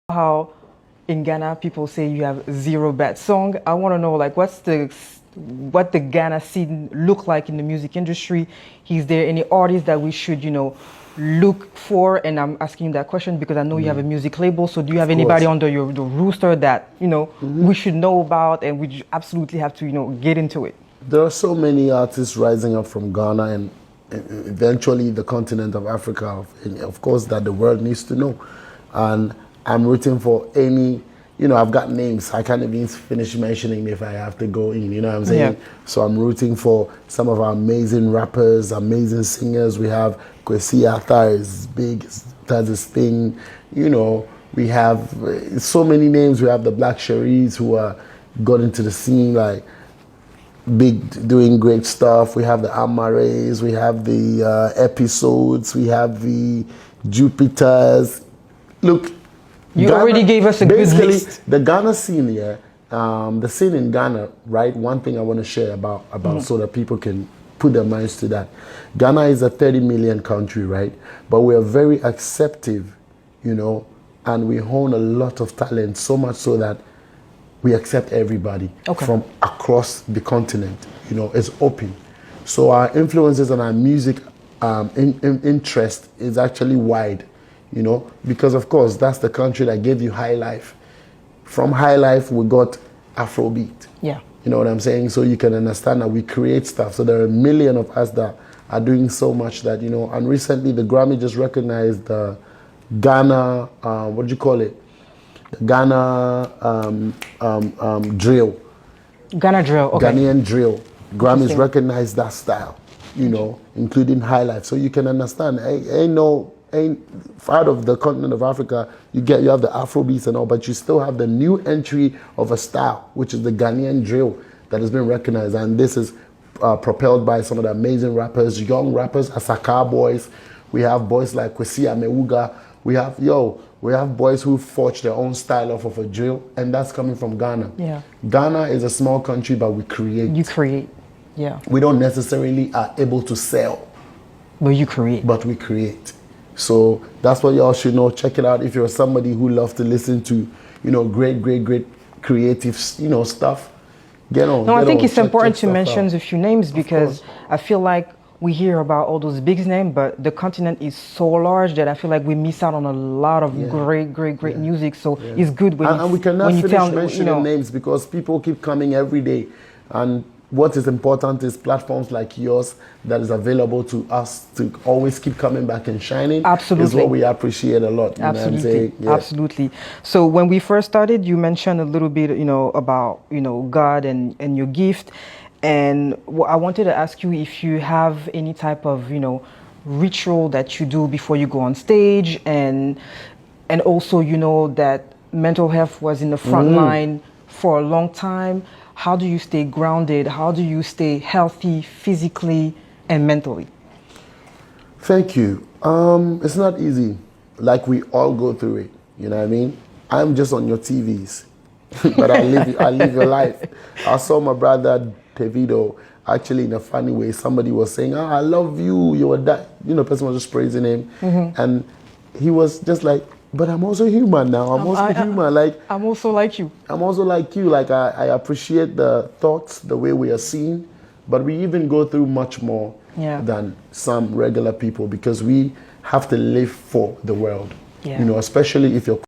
how in Ghana people say you have zero bad song. I want to know like what the Ghana scene look like in the music industry. Is there any artists that we should, look for? And I'm asking you that question because I know you have a music label. So do you have anybody under the rooster that, we should know about and we absolutely have to, get into it? There are so many artists rising up from Ghana and eventually the continent of Africa, of course, that the world needs to know. And I'm rooting for any, I've got names. I can't even finish mentioning if I have to go in, you know what I'm saying? Yeah. So I'm rooting for some of our amazing rappers, amazing singers. We have Kwesi Arthur is big, does his thing. We have so many names. We have the Black Cheries who are got into the scene, like big, doing great stuff. We have the Amares, we have the Episodes, we have the Jupiters. Look, you Ghana, already gave us a good list. The Ghana scene, the scene in Ghana, right? One thing I want to share about so that people can put their minds to that. Ghana is a 30 million country, right? But we are very acceptive, and we own a lot of talent, so much so that we accept everybody from across the continent. It's open. So our influences and our music interest is actually wide, because of course that's the country that gave you high life. From high life, we got Afrobeat. Yeah. You know what I'm saying? So you can understand that we create stuff. So there are a million of us that are doing so much that, and recently the Grammy just recognized the Ghana, what do you call it? Ghana drill. Ghana drill, okay. Ghanaian drill. Grammys recognize that style, including high life. So you can understand, ain't out of the continent of Africa, you have the Afrobeats and all, but you still have the new entry of a style, which is the Ghanaian drill that has been recognized. And this is propelled by some of the amazing rappers, young rappers, Asaka boys. We have boys like Kwesi Amewuga. We have boys who forged their own style off of a drill, and that's coming from Ghana. Yeah. Ghana is a small country, but we create. You create, yeah. We don't necessarily are able to sell. But you create. But we create. So that's what y'all should know. Check it out if you're somebody who loves to listen to, great creative, stuff. Get on. No, I think it's important to mention a few names because I feel like we hear about all those big names, but the continent is so large that I feel like we miss out on a lot of great music. So it's good and we cannot finish mentioning names because people keep coming every day. And what is important is platforms like yours that is available to us to always keep coming back and shining. Absolutely. Is what we appreciate a lot. Absolutely. Absolutely. So when we first started, you mentioned a little bit, about, God and your gift. And I wanted to ask you if you have any type of, ritual that you do before you go on stage, and also, that mental health was in the front line for a long time. How do you stay grounded? How do you stay healthy physically and mentally? Thank you. It's not easy. Like we all go through it. You know what I mean? I'm just on your TVs, but I live your life. I saw my brother Davido, actually in a funny way, somebody was saying, I love you, you were that, person was just praising him. And he was just like, but I'm also human now, I'm also human. Like, I'm also like you. I'm also like you, like I appreciate the thoughts, the way we are seen, but we even go through much more than some regular people because we have to live for the world, especially if you're